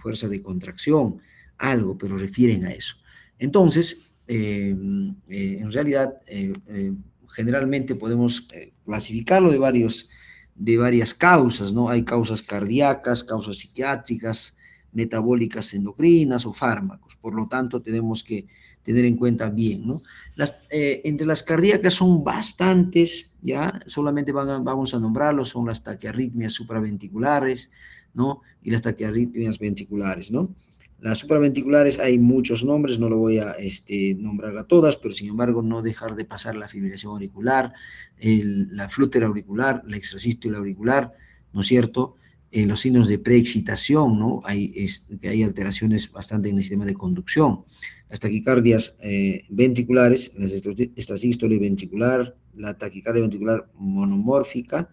fuerza de contracción, algo, pero refieren a eso. Entonces, en realidad, generalmente podemos clasificarlo de varias causas, ¿no? Hay causas cardíacas, causas psiquiátricas, metabólicas endocrinas o fármacos. Por lo tanto, tenemos que tener en cuenta bien, ¿no? Entre las cardíacas son bastantes, ¿ya? Solamente vamos a nombrarlos, son las taquiarritmias supraventriculares, ¿no? Y las taquiarritmias ventriculares, ¿no? Las supraventriculares hay muchos nombres, no lo voy a nombrar a todas, pero sin embargo no dejar de pasar la fibrilación auricular, la flúter auricular, la extrasístole auricular, ¿no es cierto? Los signos de preexcitación, ¿no? Que hay alteraciones bastante en el sistema de conducción. Las taquicardias ventriculares, las extrasístole ventricular, la taquicardia ventricular monomórfica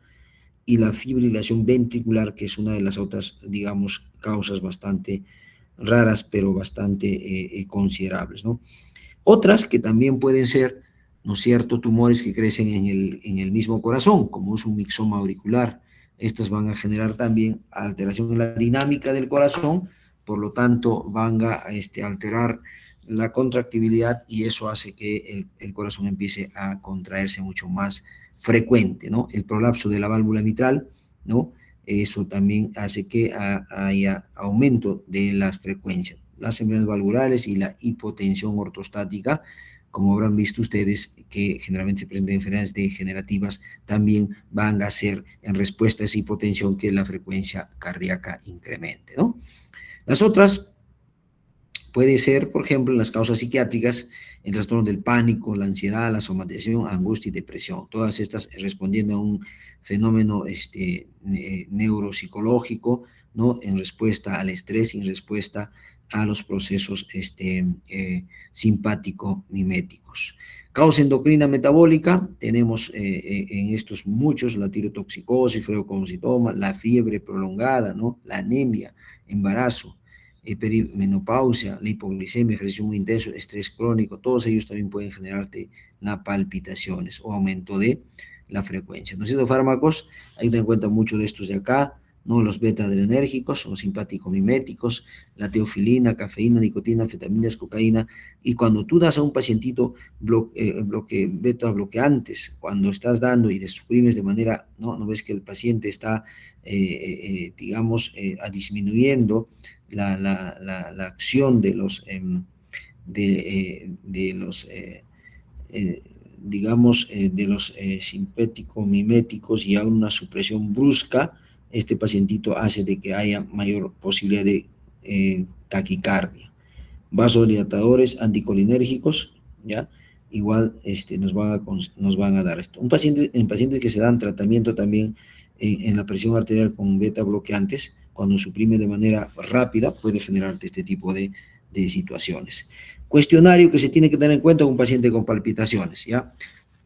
y la fibrilación ventricular, que es una de las otras, digamos, causas bastante raras, pero bastante considerables, ¿no? Otras que también pueden ser, ¿no es cierto?, tumores que crecen en el mismo corazón, como es un mixoma auricular. Estas van a generar también alteración en la dinámica del corazón, por lo tanto van a alterar la contractibilidad y eso hace que el corazón empiece a contraerse mucho más frecuente, ¿no? El prolapso de la válvula mitral, ¿no? Eso también hace que haya aumento de las frecuencias. Las enfermedades valvulares y la hipotensión ortostática, como habrán visto ustedes, que generalmente se presentan enfermedades degenerativas, también van a ser en respuesta a esa hipotensión que la frecuencia cardíaca incremente, ¿no? Las otras puede ser, por ejemplo, en las causas psiquiátricas, el trastorno del pánico, la ansiedad, la somatización, angustia y depresión. Todas estas respondiendo a un fenómeno neuropsicológico, ¿no? En respuesta al estrés, en respuesta a los procesos simpático-miméticos. Causa endocrina metabólica, tenemos en estos muchos, la tirotoxicosis, freocomocitoma, la fiebre prolongada, ¿no? La anemia, embarazo, perimenopausia, la hipoglicemia, ejercicio muy intenso, estrés crónico, todos ellos también pueden generarte las palpitaciones o aumento de la frecuencia. ¿No es cierto? Fármacos, hay que tener en cuenta mucho de estos de acá, ¿no? Los beta-adrenérgicos, los simpático-miméticos, la teofilina, cafeína, nicotina, anfetaminas, cocaína, y cuando tú das a un pacientito beta bloqueantes, cuando estás dando y suprimes de manera, no ves que el paciente está, digamos, disminuyendo la acción de los, digamos, de los simpático-miméticos y a una supresión brusca, este pacientito hace de que haya mayor posibilidad de taquicardia. Vasodilatadores anticolinérgicos, ¿ya? Igual nos van a dar esto. En pacientes que se dan tratamiento también en la presión arterial con beta bloqueantes, cuando suprime de manera rápida, puede generarte este tipo de situaciones. Cuestionario que se tiene que tener en cuenta con un paciente con palpitaciones, ¿ya?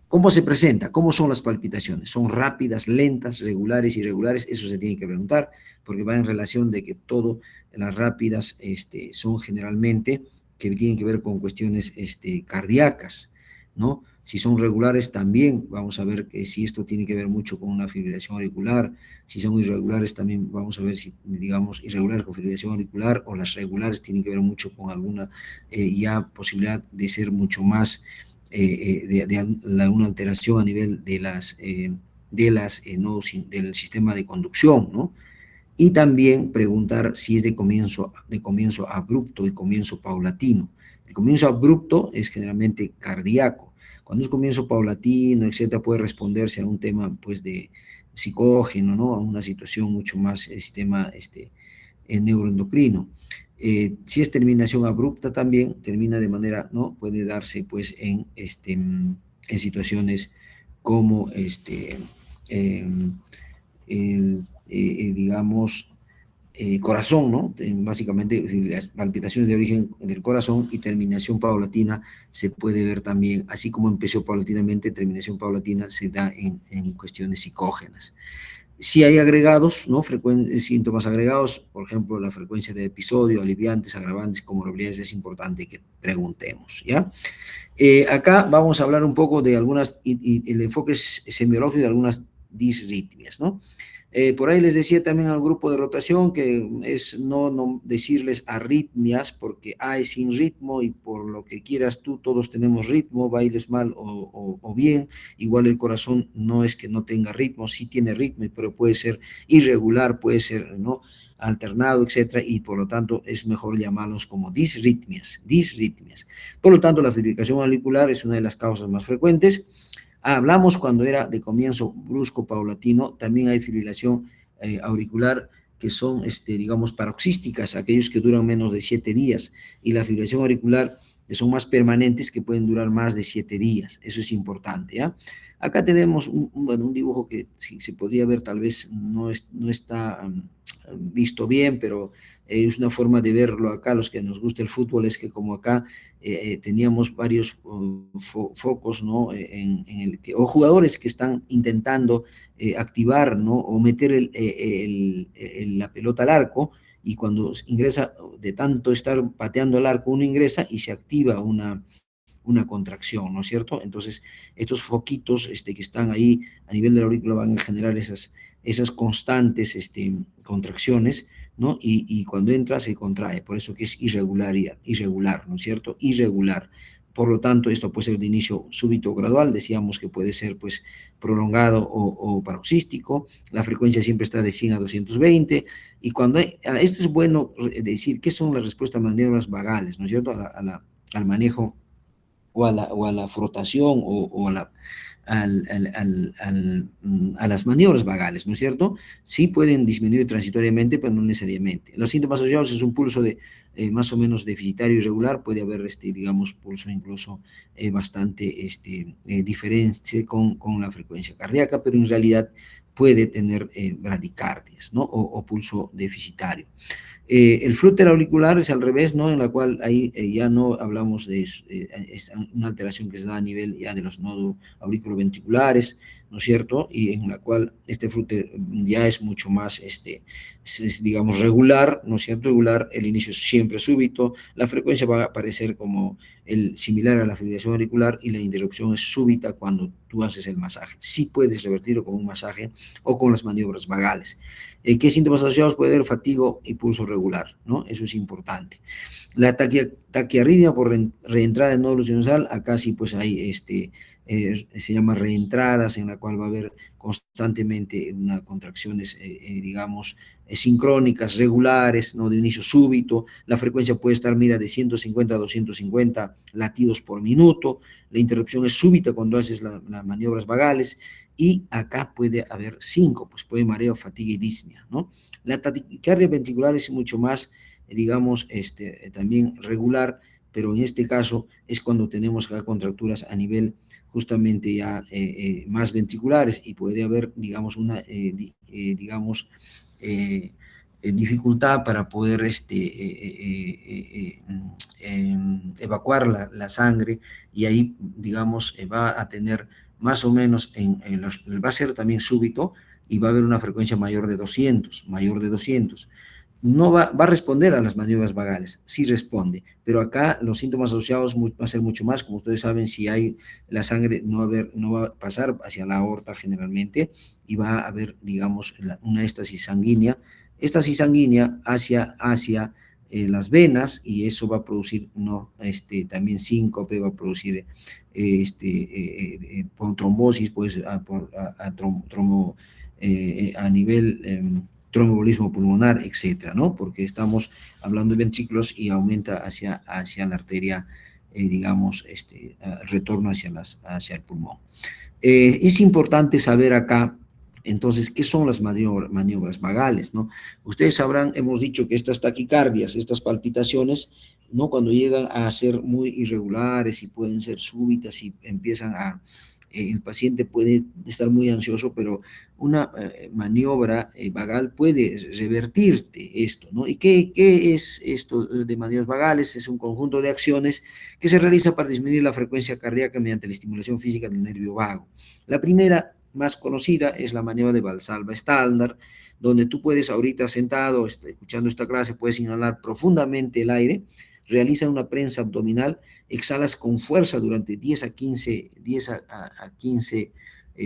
¿Cómo se presenta? ¿Cómo son las palpitaciones? ¿Son rápidas, lentas, regulares, irregulares? Eso se tiene que preguntar, porque va en relación de que todo, las rápidas son generalmente que tienen que ver con cuestiones cardíacas, ¿no? Si son regulares también, vamos a ver que si esto tiene que ver mucho con una fibrilación auricular. Si son irregulares también vamos a ver si, digamos, irregulares con fibrilación auricular, o las regulares tienen que ver mucho con alguna ya posibilidad de ser mucho más una alteración a nivel nodos del sistema de conducción, ¿no? Y también preguntar si es de comienzo abrupto y comienzo paulatino. El comienzo abrupto es generalmente cardíaco. Cuando es comienzo paulatino, etcétera, puede responderse a un tema, pues, de psicógeno, ¿no? A una situación mucho más sistema neuroendocrino. Si es terminación abrupta también, termina de manera, ¿no? Puede darse, pues, en situaciones como, digamos, corazón, ¿no? Básicamente, las palpitaciones de origen del corazón y terminación paulatina se puede ver también, así como empezó paulatinamente, terminación paulatina se da en cuestiones psicógenas. Si hay agregados, ¿no? Síntomas agregados, por ejemplo, la frecuencia de episodio, aliviantes, agravantes, comorbilidades, es importante que preguntemos, ¿ya? Acá vamos a hablar un poco de algunas, el enfoque semiológico de algunas disritmias, ¿no? Por ahí les decía también al grupo de rotación que es no decirles arritmias, porque hay sin ritmo y por lo que quieras tú, todos tenemos ritmo, bailes mal o bien. Igual el corazón no es que no tenga ritmo, sí tiene ritmo, pero puede ser irregular, puede ser, ¿no?, alternado, etcétera, y por lo tanto es mejor llamarlos como disritmias, disritmias. Por lo tanto, la fibrilación auricular es una de las causas más frecuentes. Hablamos cuando era de comienzo brusco, paulatino, también hay fibrilación auricular que son, digamos, paroxísticas, aquellos que duran menos de 7 días, y la fibrilación auricular que son más permanentes, que pueden durar más de 7 días. Eso es importante, ¿ya? Acá tenemos bueno, un dibujo que si se podría ver, tal vez no está visto bien, pero es una forma de verlo acá. Los que nos gusta el fútbol es que como acá teníamos varios focos, ¿no? O jugadores que están intentando activar, ¿no?, o meter la pelota al arco, y cuando ingresa, de tanto estar pateando el arco, uno ingresa y se activa una contracción, ¿no es cierto? Entonces, estos foquitos que están ahí a nivel de la aurícula van a generar esas constantes contracciones, ¿no? Y cuando entra se contrae, por eso que es irregular, ¿no es cierto? Irregular. Por lo tanto, esto puede ser de inicio súbito o gradual, decíamos que puede ser pues prolongado o paroxístico, la frecuencia siempre está de 100 a 220, y cuando esto es bueno decir qué son las respuestas a maniobras vagales, ¿no es cierto? Al manejo o a la frotación o a las maniobras vagales, ¿no es cierto? Sí pueden disminuir transitoriamente, pero no necesariamente. Los síntomas asociados es un pulso de más o menos deficitario y irregular, puede haber, digamos, pulso incluso bastante diferente con la frecuencia cardíaca, pero en realidad puede tener bradicardias, ¿no? O pulso deficitario. El flúter auricular es al revés, ¿no? En la cual ahí ya no hablamos de es una alteración que se da a nivel ya de los nodos auriculoventriculares, ¿no es cierto? Y en la cual este flúter ya es mucho más, digamos, regular, ¿no es cierto? Regular, el inicio es siempre súbito, la frecuencia va a aparecer como similar a la fibrilación auricular, y la interrupción es súbita cuando tú haces el masaje. Sí puedes revertirlo con un masaje o con las maniobras vagales. ¿Qué síntomas asociados? Puede haber fatiga y pulso regular, ¿no? Eso es importante. La taquiarritmia por reentrada en nódulo sinusal, acá sí pues hay se llama reentradas, en la cual va a haber constantemente unas contracciones, digamos, sincrónicas, regulares, ¿no?, de inicio súbito. La frecuencia puede estar, mira, de 150 a 250 latidos por minuto. La interrupción es súbita cuando haces las maniobras vagales, y acá puede haber pues puede mareo, fatiga y disnea, ¿no? La taquicardia ventricular es mucho más, digamos, también regular, pero en este caso es cuando tenemos acá contracturas a nivel justamente ya más ventriculares, y puede haber, digamos, digamos, dificultad para poder evacuar la sangre, y ahí, digamos, va a tener más o menos, va a ser también súbito, y va a haber una frecuencia mayor de 200. No va a responder a las maniobras vagales, sí responde, pero acá los síntomas asociados va a ser mucho más. Como ustedes saben, si hay la sangre, no va a pasar hacia la aorta generalmente, y va a haber, digamos, una éstasis sanguínea hacia las venas, y eso va a producir, no, también síncope, va a producir por trombosis, pues a nivel tromboembolismo pulmonar, etcétera, ¿no? Porque estamos hablando de ventrículos y aumenta hacia la arteria, digamos, retorno hacia el pulmón. Es importante saber acá, entonces, ¿qué son las maniobras vagales, no? Ustedes sabrán, hemos dicho que estas taquicardias, estas palpitaciones, ¿no?, cuando llegan a ser muy irregulares y pueden ser súbitas y empiezan el paciente puede estar muy ansioso, pero una maniobra vagal puede revertirte esto, ¿no? ¿Y qué es esto de maniobras vagales? Es un conjunto de acciones que se realiza para disminuir la frecuencia cardíaca mediante la estimulación física del nervio vago. La primera, más conocida, es la maniobra de Valsalva estándar, donde tú puedes, ahorita sentado, escuchando esta clase, puedes inhalar profundamente el aire, realiza una prensa abdominal, exhalas con fuerza durante 10 a 15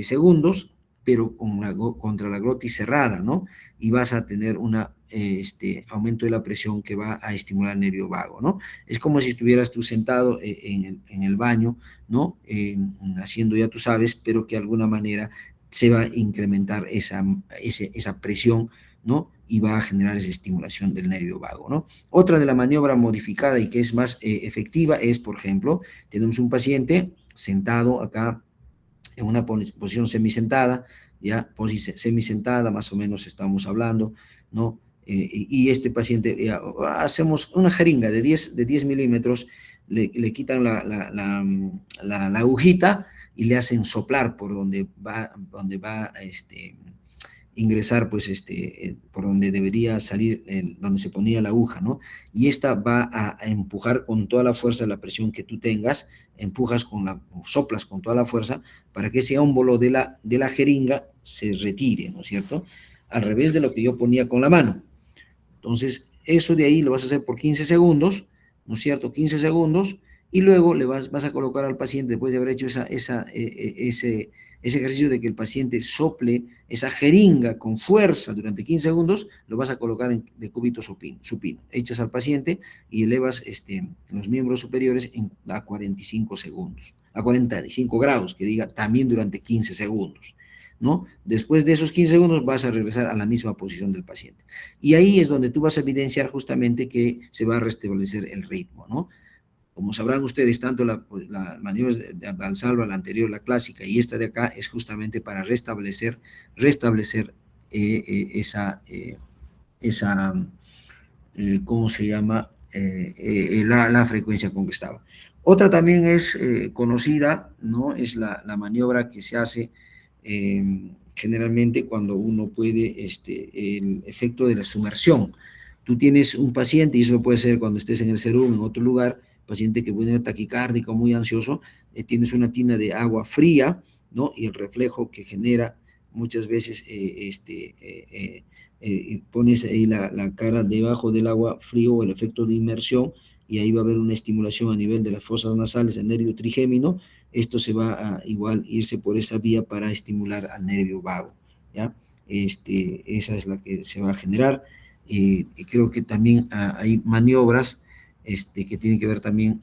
segundos, pero contra la glotis cerrada, ¿no? Y vas a tener un aumento de la presión que va a estimular el nervio vago, ¿no? Es como si estuvieras tú sentado en el baño, ¿no? Haciendo, ya tú sabes, pero que de alguna manera se va a incrementar esa presión, ¿no? Y va a generar esa estimulación del nervio vago, ¿no? Otra de la maniobra modificada y que es más efectiva es, por ejemplo, tenemos un paciente sentado acá en una posición semisentada, ya, semisentada, más o menos estamos hablando, ¿no? Y este paciente, hacemos una jeringa de 10 milímetros, le quitan la agujita y le hacen soplar por donde va ingresar, pues, por donde debería salir, donde se ponía la aguja, ¿no? Y esta va a empujar con toda la fuerza la presión que tú tengas, soplas con toda la fuerza para que ese ómbolo de la jeringa se retire, ¿no es cierto? Al revés de lo que yo ponía con la mano. Entonces, eso de ahí lo vas a hacer por 15 segundos, ¿no es cierto? 15 segundos, y luego le vas a colocar al paciente, después de haber hecho ese ejercicio de que el paciente sople esa jeringa con fuerza durante 15 segundos, lo vas a colocar en decúbito supino. Echas al paciente y elevas los miembros superiores a 45 segundos, a 45 grados, que diga también durante 15 segundos. ¿No? Después de esos 15 segundos vas a regresar a la misma posición del paciente. Y ahí es donde tú vas a evidenciar justamente que se va a restablecer el ritmo, ¿no? Como sabrán ustedes, tanto la maniobra de Valsalva, la anterior, la clásica, y esta de acá es justamente para restablecer esa ¿cómo se llama? La frecuencia con que estaba. Otra también es conocida, ¿no? Es la maniobra que se hace generalmente cuando uno puede, el efecto de la sumersión. Tú tienes un paciente, y eso puede ser cuando estés en el serum, en otro lugar, paciente que puede tener taquicárdico, muy ansioso, tienes una tina de agua fría, ¿no? Y el reflejo que genera muchas veces, pones ahí la cara debajo del agua frío o el efecto de inmersión, y ahí va a haber una estimulación a nivel de las fosas nasales del nervio trigémino. Esto se va a igual irse por esa vía para estimular al nervio vago, ¿ya? Esa es la que se va a generar. Y creo que también hay maniobras que tienen que ver también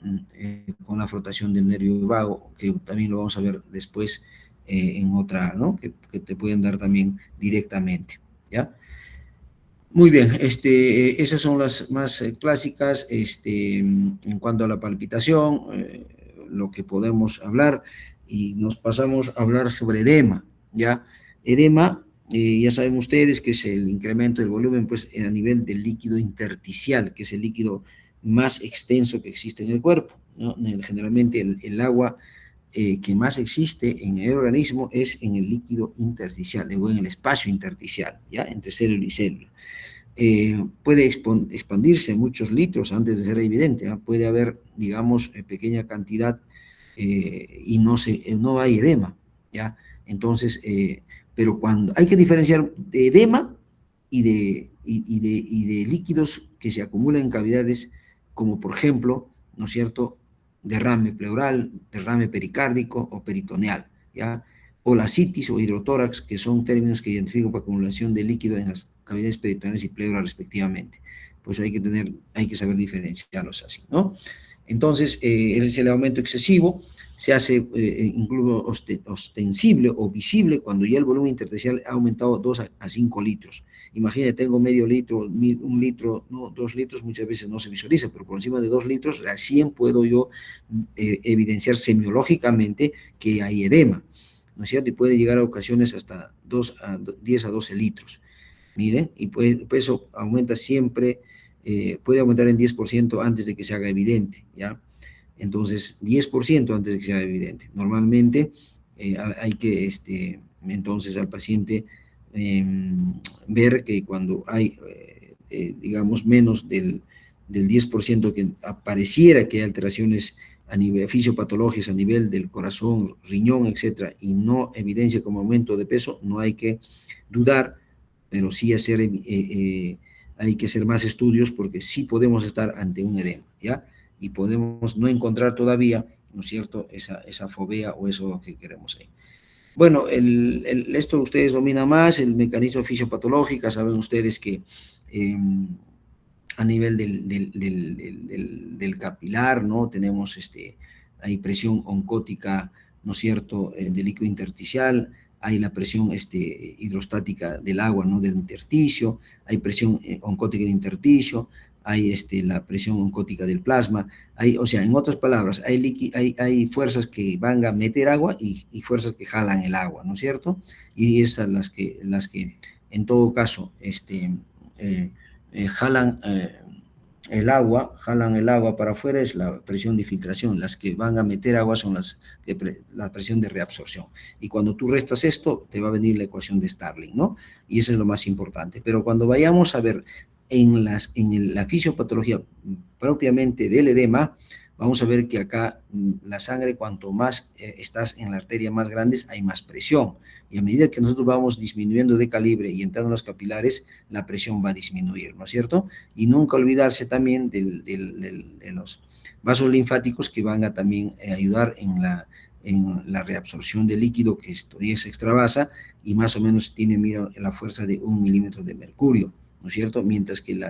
con la frotación del nervio vago, que también lo vamos a ver después en otra, ¿no? Que te pueden dar también directamente, ¿ya? Muy bien, esas son las más clásicas. En cuanto a la palpitación, lo que podemos hablar, y nos pasamos a hablar sobre edema, ¿ya? Edema, ya saben ustedes que es el incremento del volumen, pues, a nivel del líquido intersticial, que es el líquido más extenso que existe en el cuerpo, ¿no? Generalmente el agua que más existe en el organismo es en el líquido intersticial, o en el espacio intersticial, ¿ya? Entre célula y célula. Puede expandirse muchos litros antes de ser evidente, ¿eh? Puede haber, digamos, pequeña cantidad y no hay edema, ¿ya? Entonces, pero cuando hay que diferenciar de edema y de líquidos que se acumulan en cavidades, como por ejemplo, ¿no es cierto?, derrame pleural, derrame pericárdico o peritoneal, ¿ya? O la citis o hidrotórax, que son términos que identifican por acumulación de líquido en las cavidades peritoneales y pleura respectivamente. Pues hay que saber diferenciarlos así, ¿no? Entonces, es el aumento excesivo, se hace incluso ostensible o visible cuando ya el volumen intersticial ha aumentado 2 a 5 litros. Imagínate, tengo medio litro, 1 litro, no, 2 litros, muchas veces no se visualiza, pero por encima de 2 litros recién puedo yo evidenciar semiológicamente que hay edema, ¿no es cierto? Y puede llegar a ocasiones hasta 10 a 12 litros. Miren, y pues eso aumenta siempre, puede aumentar en 10% antes de que se haga evidente, ¿ya? Entonces, 10% antes de que sea evidente. Normalmente hay que, entonces, al paciente ver que cuando hay, digamos, menos del 10% que apareciera que hay alteraciones a nivel fisiopatológicas, a nivel del corazón, riñón, etcétera, y no evidencia como aumento de peso, no hay que dudar, pero sí hay que hacer más estudios porque sí podemos estar ante un edema, ¿ya? Y podemos no encontrar todavía, ¿no es cierto?, esa fobea o eso que queremos ahí. Bueno, esto ustedes dominan más, el mecanismo fisiopatológico, saben ustedes que a nivel del capilar, ¿no? Tenemos hay presión oncótica, ¿no es cierto?, del líquido intersticial, hay la presión hidrostática del agua, ¿no?, del intersticio, hay presión oncótica del intersticio, hay la presión oncótica del plasma, hay, o sea, en otras palabras, hay fuerzas que van a meter agua y fuerzas que jalan el agua, ¿no es cierto? Y esas las que en todo caso, eh, jalan el agua para afuera es la presión de filtración, las que van a meter agua son la presión de reabsorción. Y cuando tú restas esto, te va a venir la ecuación de Starling, ¿no? Y eso es lo más importante. Pero cuando vayamos a ver la fisiopatología propiamente del edema, vamos a ver que acá la sangre, cuanto más estás en la arteria más grandes, hay más presión. Y a medida que nosotros vamos disminuyendo de calibre y entrando en los capilares, la presión va a disminuir, ¿no es cierto? Y nunca olvidarse también de los vasos linfáticos que van a también ayudar en la reabsorción del líquido que es extravasa y más o menos tiene, mira, la fuerza de 1 milímetro de mercurio, ¿no es cierto? Mientras que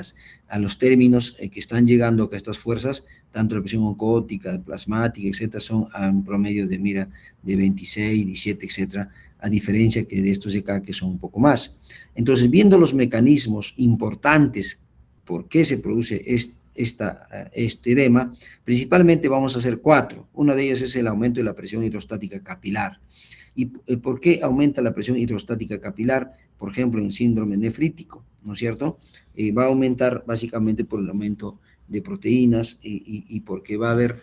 a los términos que están llegando a estas fuerzas, tanto la presión oncótica, plasmática, etcétera, son a un promedio de, mira, de 26, 17, etcétera, a diferencia que de estos de acá que son un poco más. Entonces, viendo los mecanismos importantes por qué se produce este edema, principalmente vamos a hacer 4. Una de ellas es el aumento de la presión hidrostática capilar. ¿Y por qué aumenta la presión hidrostática capilar? Por ejemplo, en síndrome nefrítico, ¿no es cierto? Va a aumentar básicamente por el aumento de proteínas y porque va a haber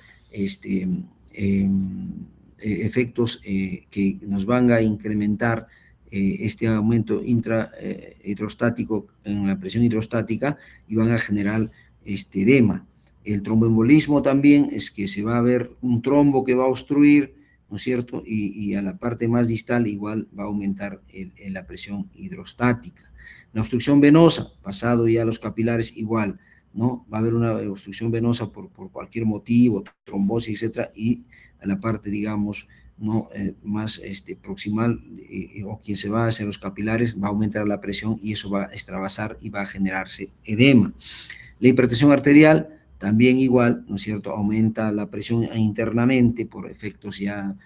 efectos que nos van a incrementar este aumento hidrostático en la presión hidrostática y van a generar edema. El tromboembolismo también es que se va a ver un trombo que va a obstruir, ¿no es cierto? Y a la parte más distal igual va a aumentar la presión hidrostática. La obstrucción venosa, pasado ya a los capilares, igual, ¿no? Va a haber una obstrucción venosa por cualquier motivo, trombosis, etcétera, y a la parte, digamos, no más proximal o quien se va hacia los capilares va a aumentar la presión y eso va a extravasar y va a generarse edema. La hipertensión arterial también igual, ¿no es cierto? Aumenta la presión internamente por efectos ya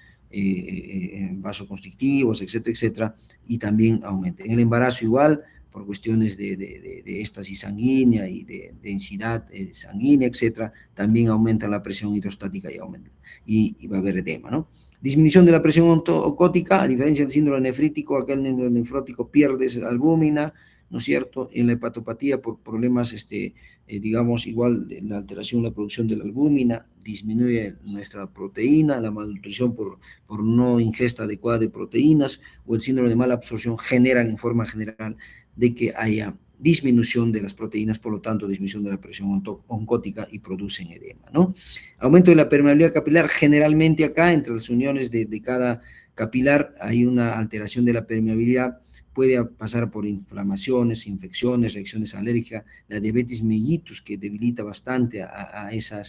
vasoconstrictivos, etcétera, etcétera, y también aumenta. En el embarazo igual, por cuestiones de éstasis sanguínea y de densidad sanguínea, etcétera, también aumenta la presión hidrostática y va a haber edema, ¿no? Disminución de la presión oncótica, a diferencia del síndrome nefrítico, acá el nefrótico pierde albúmina, ¿no es cierto? En la hepatopatía por problemas, digamos, igual la alteración en la producción de la albúmina, disminuye nuestra proteína, la malnutrición por no ingesta adecuada de proteínas o el síndrome de mala absorción generan en forma general de que haya disminución de las proteínas, por lo tanto disminución de la presión oncótica y producen edema, ¿no? Aumento de la permeabilidad capilar, generalmente acá entre las uniones de cada capilar hay una alteración de la permeabilidad, puede pasar por inflamaciones, infecciones, reacciones alérgicas, la diabetes mellitus que debilita bastante a esa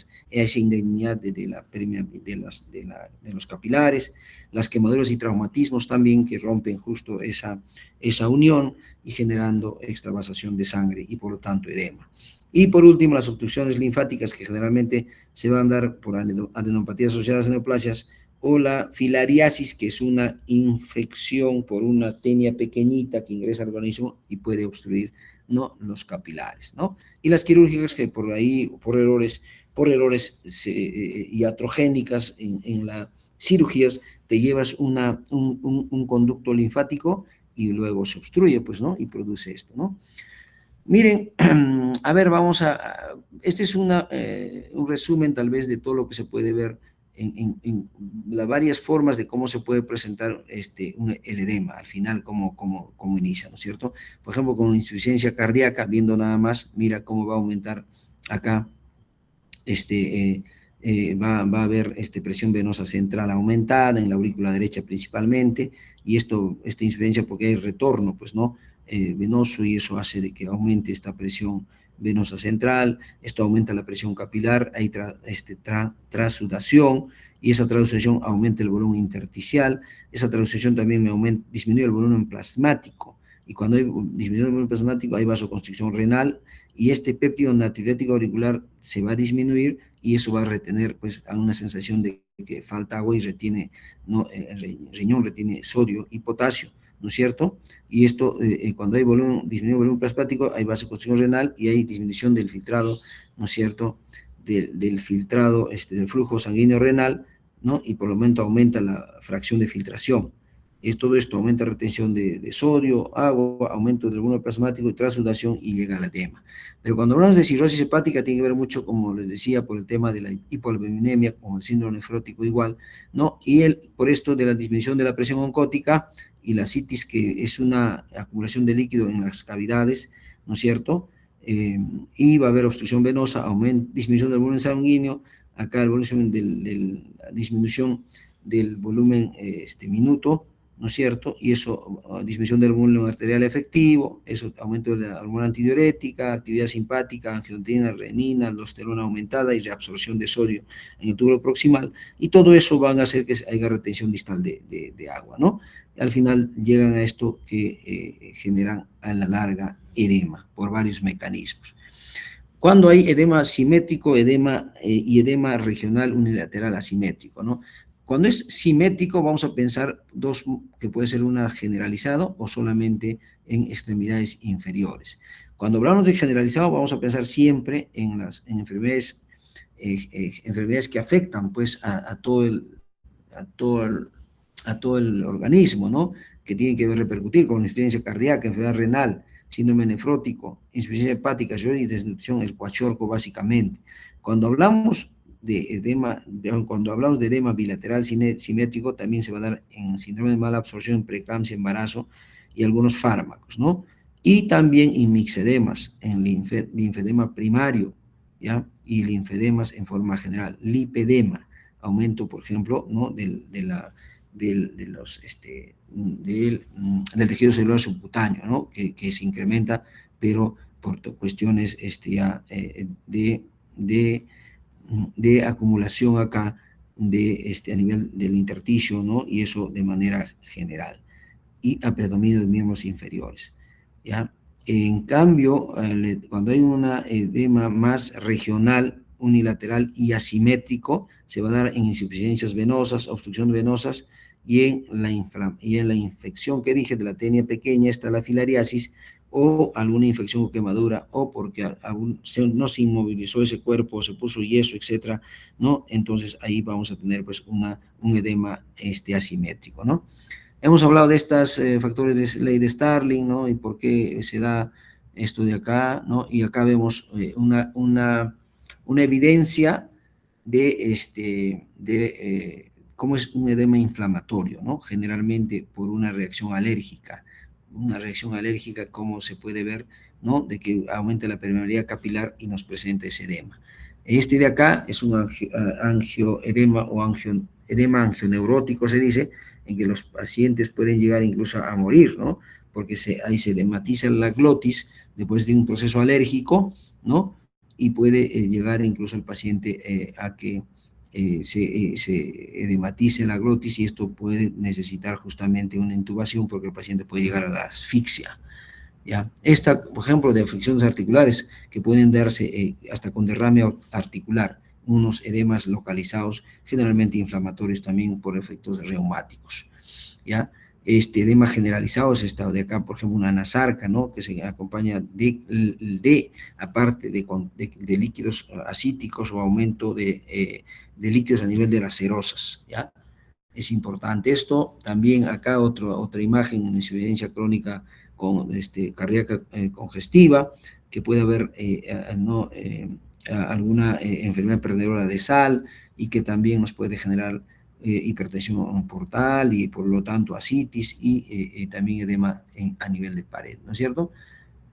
indignidad de los capilares, las quemaduras y traumatismos también que rompen justo esa unión y generando extravasación de sangre y por lo tanto edema. Y por último, las obstrucciones linfáticas que generalmente se van a dar por adenopatías asociadas a neoplasias o la filariasis, que es una infección por una tenia pequeñita que ingresa al organismo y puede obstruir, ¿no?, los capilares, ¿no? Y las quirúrgicas que por ahí, por errores iatrogénicas en las cirugías, te llevas un conducto linfático y luego se obstruye, pues, ¿no? Y produce esto, ¿no? Miren, a ver, este es un resumen tal vez de todo lo que se puede ver en las varias formas de cómo se puede presentar el edema, al final cómo inicia, ¿no es cierto? Por ejemplo, con la insuficiencia cardíaca, viendo nada más, mira cómo va a aumentar acá, va a haber presión venosa central aumentada en la aurícula derecha principalmente, y esta insuficiencia porque hay retorno, pues, ¿no? Venoso y eso hace de que aumente esta presión venosa central, esto aumenta la presión capilar, hay trasudación, y esa trasudación aumenta el volumen intersticial, esa trasudación también disminuye el volumen plasmático, y cuando hay disminución del volumen plasmático hay vasoconstricción renal, y este péptido natriurético auricular se va a disminuir, y eso va a retener pues a una sensación de que falta agua y retiene, ¿no? El riñón retiene sodio y potasio, ¿no es cierto? Y esto, cuando hay disminución del volumen plasmático, hay vasoconstricción renal y hay disminución del filtrado, ¿no es cierto? Del filtrado, del flujo sanguíneo renal, ¿no? Y por lo tanto aumenta la fracción de filtración. Todo esto aumenta la retención de sodio, agua, aumento del volumen plasmático y trasudación, y llega al edema. Pero cuando hablamos de cirrosis hepática tiene que ver mucho, como les decía, por el tema de la hipolipeminemia, como el síndrome nefrótico igual, ¿no? Y por esto de la disminución de la presión oncótica y la citis, que es una acumulación de líquido en las cavidades, ¿no es cierto? Y va a haber obstrucción venosa, disminución del volumen sanguíneo, acá el volumen la disminución del volumen minuto, ¿no es cierto? Y eso, disminución del volumen arterial efectivo, eso, aumento de la hormona antidiurética, actividad simpática, angiotensina, renina, aldosterona aumentada y reabsorción de sodio en el túbulo proximal, y todo eso van a hacer que haya retención distal de agua, ¿no? Al final llegan a esto que generan a la larga edema por varios mecanismos. Cuando hay edema simétrico, y edema regional unilateral asimétrico, ¿no? Cuando es simétrico, vamos a pensar dos, que puede ser una generalizado o solamente en extremidades inferiores. Cuando hablamos de generalizado, vamos a pensar siempre en enfermedades, enfermedades que afectan pues a todo el organismo, ¿no? Que tienen que repercutir con insuficiencia cardíaca, enfermedad renal, síndrome nefrótico, insuficiencia hepática, y desnutrición, el cuachorco básicamente. Cuando hablamos de edema bilateral simétrico, también se va a dar en síndrome de mala absorción, preeclampsia, embarazo y algunos fármacos, ¿no? Y también en mixedemas, en linfedema primario, ¿ya? Y linfedemas en forma general, lipedema, aumento, por ejemplo, ¿no? del tejido celular subcutáneo, ¿no? Que se incrementa, pero por cuestiones de acumulación acá a nivel del intersticio, ¿no? Y eso de manera general. Y a predominio de miembros inferiores, ¿ya? En cambio, cuando hay una edema más regional, unilateral y asimétrico, se va a dar en insuficiencias venosas, obstrucción venosas, y en la infección que dije de la tenia pequeña, está la filariasis, o alguna infección o quemadura, o porque no se inmovilizó ese cuerpo, se puso yeso, etcétera, ¿no? Entonces ahí vamos a tener pues un edema asimétrico, ¿no? Hemos hablado de estos factores de ley de Starling, ¿no? Y por qué se da esto de acá, ¿no? Y acá vemos una evidencia de cómo es un edema inflamatorio, ¿no? Generalmente por una reacción alérgica. Una reacción alérgica, como se puede ver, ¿no? De que aumenta la permeabilidad capilar y nos presenta ese edema. Este de acá es un angioedema o edema angioneurótico, se dice, en que los pacientes pueden llegar incluso a morir, ¿no? Porque ahí se edematiza la glotis después de un proceso alérgico, ¿no? Y puede llegar incluso el paciente a que se edematice la glotis, y esto puede necesitar justamente una intubación porque el paciente puede llegar a la asfixia, ¿ya? Por ejemplo, de afecciones articulares que pueden darse hasta con derrame articular, unos edemas localizados, generalmente inflamatorios también por efectos reumáticos, ¿ya? Edema generalizado es esta de acá, por ejemplo, una anasarca, ¿no? Que se acompaña aparte de líquidos ascíticos o aumento de líquidos a nivel de las serosas, ¿ya? Es importante esto. También acá otra imagen, una insuficiencia crónica cardíaca congestiva, que puede haber alguna enfermedad perdedora de sal, y que también nos puede generar hipertensión portal y por lo tanto ascitis y también edema a nivel de pared, ¿no es cierto?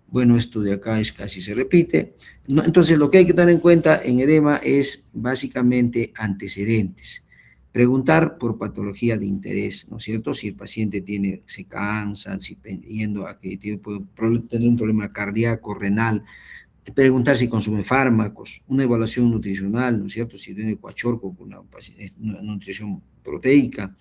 Bueno, esto de acá casi se repite, ¿no? Entonces, lo que hay que tener en cuenta en edema es básicamente antecedentes. Preguntar por patología de interés, ¿no es cierto? Si el paciente se cansa, yendo a que puede tener un problema cardíaco, renal, preguntar si consume fármacos, una evaluación nutricional, ¿no es cierto? Si tiene cuachorco, una nutrición proteica,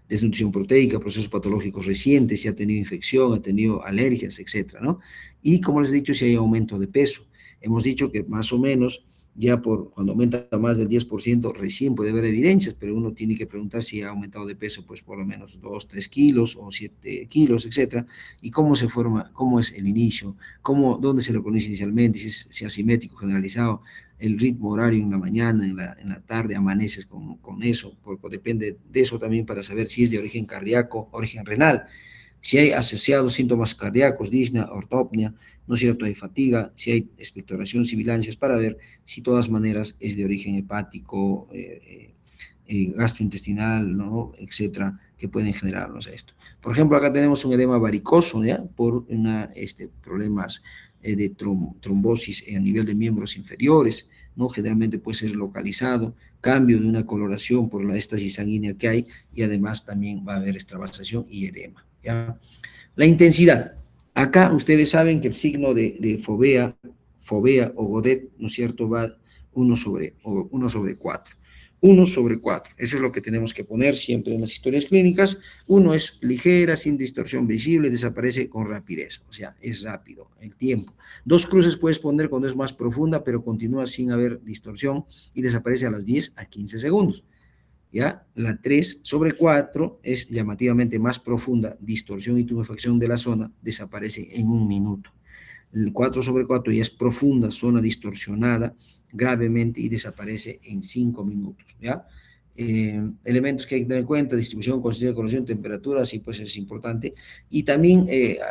desnutrición proteica, procesos patológicos recientes, si ha tenido infección, ha tenido alergias, etcétera, ¿no? Y como les he dicho, si hay aumento de peso. Hemos dicho que más o menos ya cuando aumenta más del 10% recién puede haber evidencias, pero uno tiene que preguntar si ha aumentado de peso, pues por lo menos 2, 3 kilos o 7 kilos, etcétera, y cómo se forma, cómo es el inicio, dónde se lo conoce inicialmente, si es asimétrico, generalizado, el ritmo horario en la mañana, en la tarde, amaneces con eso, porque depende de eso también para saber si es de origen cardíaco, origen renal, si hay asociados síntomas cardíacos, disnea, ortopnea, no es cierto, hay fatiga, si hay expectoración, sibilancias, para ver si de todas maneras es de origen hepático, gastrointestinal, ¿no? Etcétera, que pueden generarnos esto. Por ejemplo, acá tenemos un edema varicoso, ¿ya? Por problemas de trombosis a nivel de miembros inferiores, ¿no? Generalmente puede ser localizado, cambio de una coloración por la éstasis sanguínea que hay, y además también va a haber extravasación y edema, ¿ya? La intensidad. Acá ustedes saben que el signo de fovea o Godet, ¿no es cierto?, va 1/4. 1/4. Eso es lo que tenemos que poner siempre en las historias clínicas. 1 es ligera, sin distorsión visible, desaparece con rapidez, o sea, es rápido el tiempo. 2 cruces puedes poner cuando es más profunda, pero continúa sin haber distorsión y desaparece a los 10 a 15 segundos. ¿Ya? La 3/4 es llamativamente más profunda, distorsión y tumefacción de la zona, desaparece en 1 minuto. El 4/4 ya es profunda, zona distorsionada gravemente y desaparece en 5 minutos, ¿ya? Elementos que hay que tener en cuenta: distribución, consistencia, coloración, temperatura, sí, pues es importante. Y también,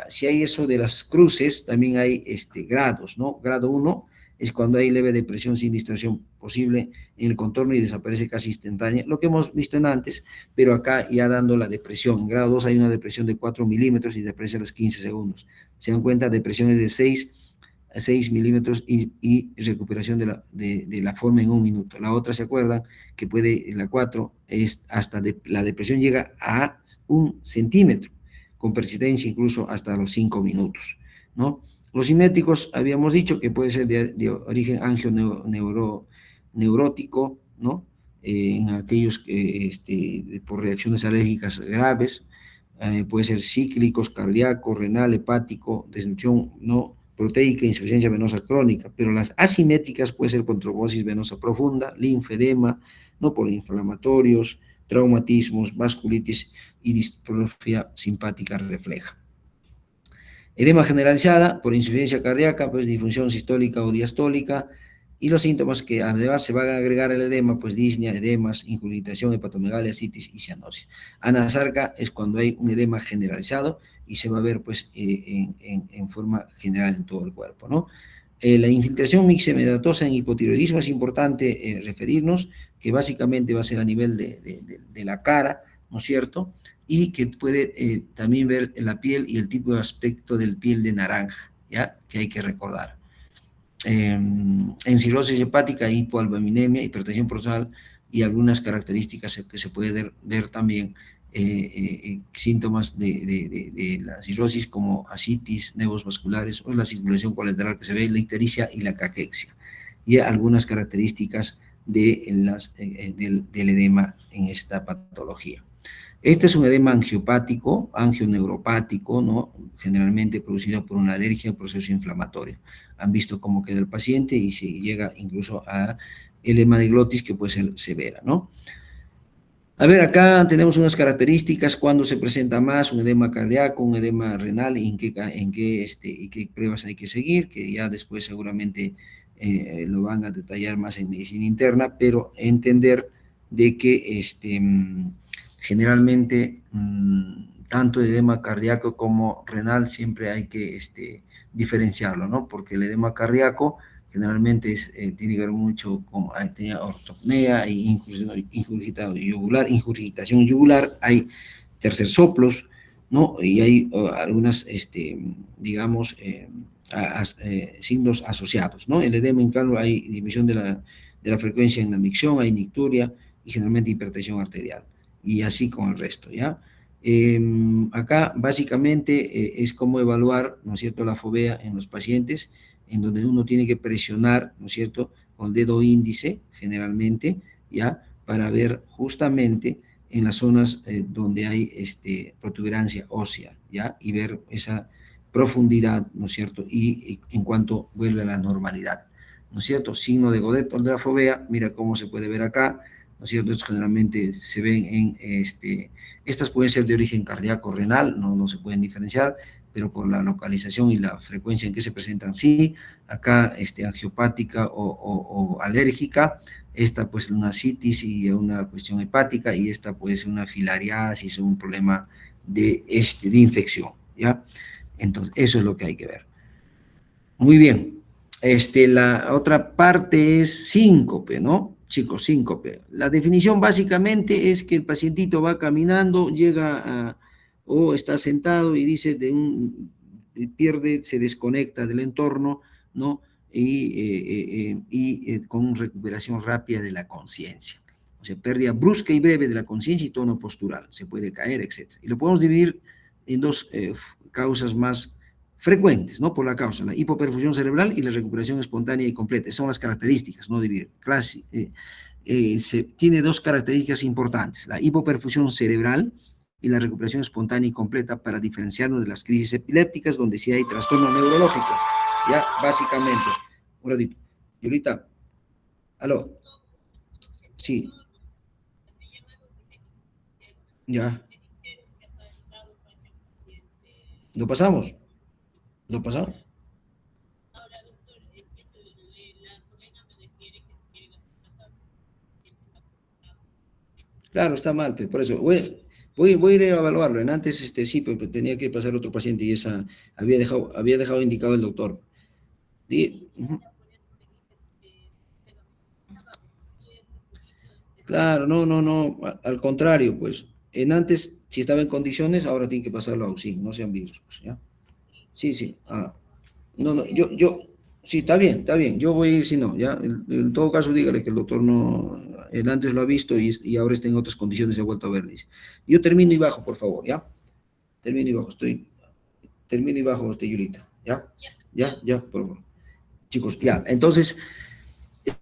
si hay eso de las cruces, también hay grados, ¿no? Grado 1 es cuando hay leve depresión sin distorsión posible en el contorno y desaparece casi instantánea, lo que hemos visto en antes, pero acá ya dando la depresión. En grado 2 hay una depresión de 4 milímetros y desaparece a los 15 segundos. Se dan cuenta, depresiones de 6 milímetros y recuperación de la forma en 1 minuto. La otra, ¿se acuerdan? Que la 4 es la depresión llega a 1 centímetro, con persistencia incluso hasta los 5 minutos, ¿no? Los simétricos, habíamos dicho que puede ser de origen neurótico, ¿no? En aquellos por reacciones alérgicas graves, puede ser cíclicos, cardíaco, renal, hepático, desnutrición no proteica, insuficiencia venosa crónica, pero las asimétricas puede ser con trombosis venosa profunda, linfedema, no polinflamatorios, traumatismos, vasculitis y distrofia simpática refleja. Edema generalizada por insuficiencia cardíaca, pues disfunción sistólica o diastólica, y los síntomas que además se van a agregar al edema, pues disnea, edemas, ingurgitación, hepatomegalia, citis y cianosis. Anasarca es cuando hay un edema generalizado y se va a ver pues en forma general en todo el cuerpo, ¿no? La infiltración mixemedatosa en hipotiroidismo es importante referirnos, que básicamente va a ser a nivel de la cara, ¿no es cierto?, y que puede también ver la piel y el tipo de aspecto del piel de naranja, ¿ya? Que hay que recordar. En cirrosis hepática, hipoalbuminemia, hipertensión portal y algunas características que se puede ver también, síntomas de la cirrosis como ascitis, nevos vasculares o la circulación colateral que se ve, la ictericia y la caquexia, y algunas características del edema en esta patología. Este es un edema angiopático, angioneuropático, ¿no? Generalmente producido por una alergia o proceso inflamatorio. Han visto cómo queda el paciente y se llega incluso a edema de glotis, que puede ser severa, ¿no? A ver, acá tenemos unas características cuando se presenta más un edema cardíaco, un edema renal, y qué pruebas hay que seguir, que ya después seguramente lo van a detallar más en medicina interna, pero entender de que generalmente tanto edema cardíaco como renal siempre hay que diferenciarlo, ¿no? Porque el edema cardíaco generalmente tiene que ver mucho con ortopnea e ingurgitación yugular, hay tercer soplos, ¿no? Y hay algunas, digamos, signos asociados, ¿no? El edema, en cambio, hay disminución de la frecuencia en la micción, hay nicturia y generalmente hipertensión arterial, y así con el resto, ¿ya? Acá básicamente es cómo evaluar, ¿no es cierto?, la fovea en los pacientes. en donde uno tiene que presionar, ¿no es cierto?, con el dedo índice, generalmente, ¿ya?, para ver justamente en las zonas donde hay protuberancia ósea, ¿ya?, y ver esa profundidad, ¿no es cierto?, y en cuanto vuelve a la normalidad, ¿no es cierto? Signo de Godet-Alderafovea, mira cómo se puede ver acá, ¿no es cierto? Estos generalmente se ven en, estas pueden ser de origen cardíaco renal, no se pueden diferenciar, pero por la localización y la frecuencia en que se presentan, sí. Acá angiopática o alérgica, esta pues una citis y una cuestión hepática, y esta puede ser una filariasis o un problema de infección, ¿ya? Entonces, eso es lo que hay que ver. Muy bien. La otra parte es síncope, ¿no? Chicos, síncope. La definición básicamente es que el pacientito va caminando, llega o está sentado y dice pierde, se desconecta del entorno, ¿no? Y con recuperación rápida de la conciencia. O sea, pérdida brusca y breve de la conciencia y tono postural. Se puede caer, etc. Y lo podemos dividir en dos causas más frecuentes, ¿no? Por la causa, la hipoperfusión cerebral y la recuperación espontánea y completa. Esas son las características, ¿no? Dividir. Tiene dos características importantes, la hipoperfusión cerebral y la recuperación espontánea y completa, para diferenciarnos de las crisis epilépticas, donde sí hay trastorno neurológico, ya, básicamente. Un ratito. Y ahorita, aló, sí, ya, lo pasamos, lo pasamos. Claro, está mal, pues, por eso. Voy a ir a evaluarlo. En antes, sí, pero tenía que pasar otro paciente y esa había dejado indicado el doctor. Ujú. Claro, no, no, no, al contrario, pues. En antes, si estaba en condiciones, ahora tiene que pasarlo a UCI, no sean vivos, pues, ¿ya? Sí, sí. No, no, sí, está bien, yo voy a ir si no, ¿ya? En todo caso, dígale que el doctor no, él antes lo ha visto y ahora está en otras condiciones, se ha vuelto a ver, dice. Yo termino y bajo, por favor, ¿ya? Termino y bajo, termino y bajo, Yulita, ¿ya? Ya, por favor. Chicos, ya, entonces,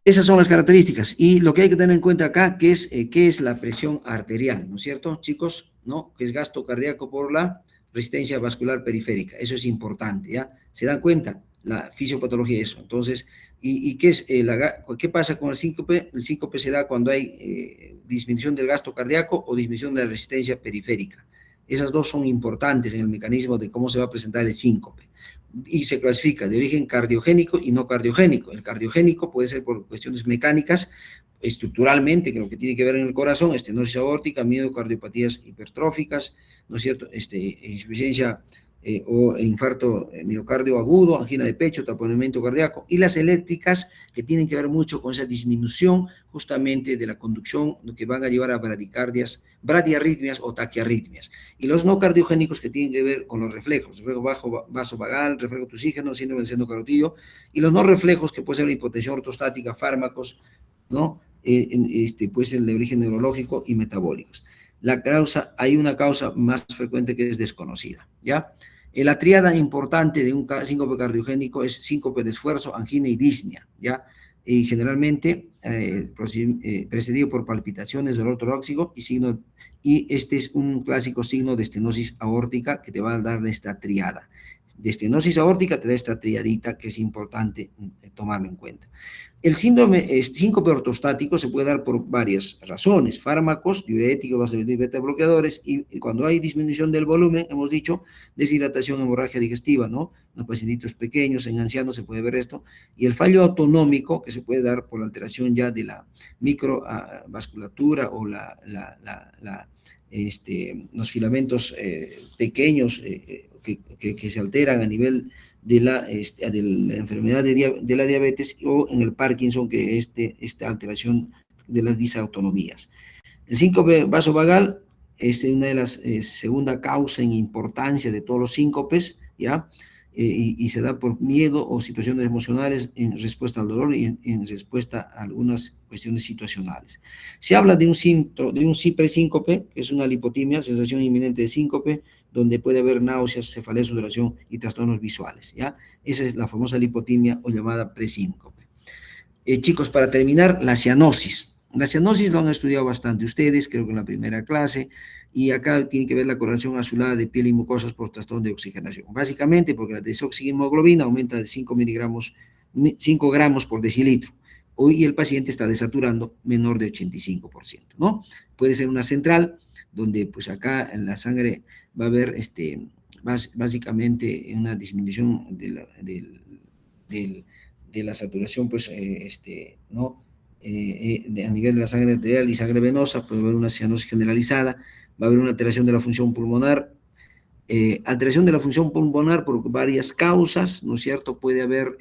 esas son las características. Y lo que hay que tener en cuenta acá, qué es la presión arterial, ¿no es cierto, chicos? ¿No? Que es gasto cardíaco por la resistencia vascular periférica. Eso es importante, ¿ya? ¿Se dan cuenta? La fisiopatología de eso. Entonces, qué es, qué pasa con el síncope? El síncope se da cuando hay disminución del gasto cardíaco o disminución de la resistencia periférica. Esas dos son importantes en el mecanismo de cómo se va a presentar el síncope. Y se clasifica de origen cardiogénico y no cardiogénico. El cardiogénico puede ser por cuestiones mecánicas, estructuralmente, que lo que tiene que ver en el corazón, estenosis aórtica, miocardiopatías hipertróficas, ¿no es cierto? Insuficiencia o infarto miocardio agudo, angina de pecho, taponamiento cardíaco, y las eléctricas, que tienen que ver mucho con esa disminución justamente de la conducción, que van a llevar a bradiarritmias o taquiarritmias. Y los no cardiogénicos, que tienen que ver con los reflejos, reflejo bajo vasovagal, reflejo tusígeno, síndrome del seno carotidio, y los no reflejos, que puede ser la hipotensión ortostática, fármacos, ¿no? Puede ser de origen neurológico y metabólicos. Hay una causa más frecuente que es desconocida, ¿ya? La tríada importante de un síncope cardiogénico es síncope de esfuerzo, angina y disnea, ¿ya? Y generalmente precedido por palpitaciones, dolor torácico y este es un clásico signo de estenosis aórtica que te va a dar esta triada. De estenosis aórtica te da esta triadita que es importante tomarlo en cuenta. El síndrome síncope ortostático se puede dar por varias razones: fármacos, diuréticos, vasodilatadores, beta bloqueadores, y cuando hay disminución del volumen, hemos dicho, deshidratación, hemorragia digestiva, ¿no? En los pacientitos pequeños, en ancianos se puede ver esto, y el fallo autonómico, que se puede dar por la alteración ya de la microvasculatura o los filamentos pequeños que se alteran a nivel de la enfermedad de la diabetes, o en el Parkinson, que es esta alteración de las disautonomías. El síncope vasovagal es una de las segunda causa en importancia de todos los síncopes, ¿ya? Y se da por miedo o situaciones emocionales en respuesta al dolor y en respuesta a algunas cuestiones situacionales. Se habla de un presíncope, que es una lipotimia, sensación inminente de síncope, donde puede haber náuseas, cefalea, sudoración y trastornos visuales, ¿ya? Esa es la famosa lipotimia o llamada presíncope. Chicos, para terminar, la cianosis. La cianosis lo han estudiado bastante ustedes, creo que en la primera clase, y acá tiene que ver la correlación azulada de piel y mucosas por trastorno de oxigenación. Básicamente porque la desoxihemoglobina aumenta de 5 miligramos, 5 gramos por decilitro. Hoy el paciente está desaturando menor de 85%, ¿no? Puede ser una central, donde pues acá en la sangre va a haber básicamente una disminución de la saturación, pues, ¿no? A nivel de la sangre arterial y sangre venosa, puede haber una cianosis generalizada, va a haber una alteración de la función pulmonar, alteración de la función pulmonar por varias causas, ¿no es cierto? Puede haber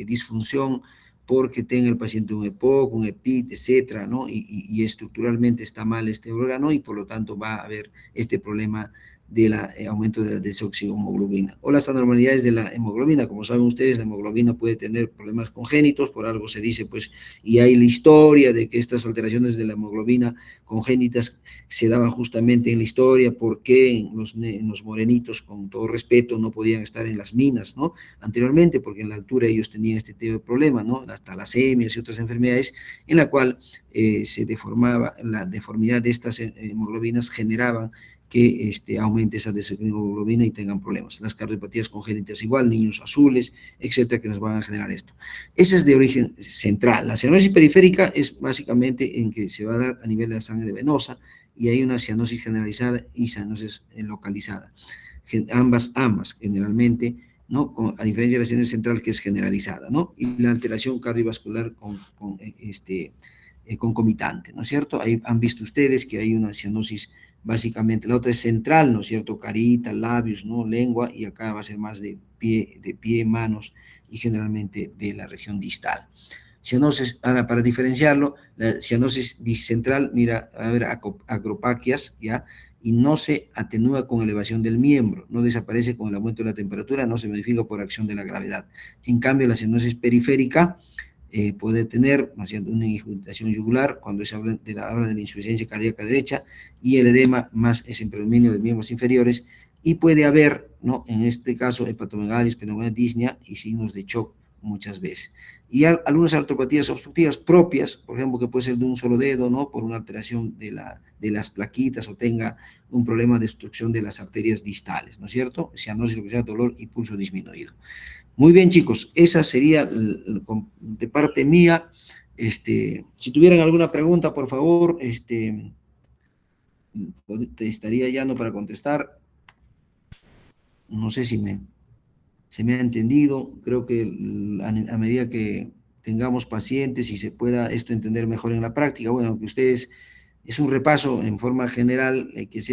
disfunción porque tenga el paciente un EPOC, un EPIT, etcétera, ¿no? Y estructuralmente está mal este órgano y por lo tanto va a haber este problema del aumento de la desoxihemoglobina o las anormalidades de la hemoglobina. Como saben ustedes, la hemoglobina puede tener problemas congénitos, por algo se dice, pues, y hay la historia de que estas alteraciones de la hemoglobina congénitas se daban justamente en la historia, por qué en los morenitos, con todo respeto, no podían estar en las minas, ¿no? Anteriormente, porque en la altura ellos tenían este tipo de problema, ¿no? Las talasemias y otras enfermedades en la cual se deformaba, la deformidad de estas hemoglobinas generaban que aumente esa desoxihemoglobina y tengan problemas. Las cardiopatías congénitas igual, niños azules, etcétera, que nos van a generar esto. Esa es de origen central. La cianosis periférica es básicamente en que se va a dar a nivel de la sangre venosa y hay una cianosis generalizada y cianosis localizada. Ambas generalmente, ¿no? A diferencia de la cianosis central que es generalizada, ¿no? Y la alteración cardiovascular concomitante, ¿no es cierto? Ahí han visto ustedes que hay una cianosis básicamente, la otra es central, ¿no es cierto? Carita, labios, ¿no? Lengua, y acá va a ser más de pie, manos, y generalmente de la región distal. Cianosis, ahora para diferenciarlo, la cianosis discentral, mira, a ver, acropaquias, ¿ya? Y no se atenúa con elevación del miembro, no desaparece con el aumento de la temperatura, no se modifica por acción de la gravedad. En cambio, la cianosis periférica puede tener, ¿no es cierto?, una irritación yugular cuando se habla de la insuficiencia cardíaca derecha y el edema más es en predominio de miembros inferiores y puede haber, ¿no?, en este caso, hepatomegalia, esplenomegalia, disnea y signos de shock muchas veces. Y algunas artropatías obstructivas propias, por ejemplo, que puede ser de un solo dedo, ¿no?, por una alteración de las plaquitas o tenga un problema de obstrucción de las arterias distales, ¿no es cierto? Cianosis, lo que sea, dolor y pulso disminuido. Muy bien, chicos, esa sería de parte mía. Si tuvieran alguna pregunta, por favor, te estaría llano para contestar. No sé si se me ha entendido. Creo que a medida que tengamos pacientes y se pueda esto entender mejor en la práctica, bueno, aunque ustedes, es un repaso en forma general que se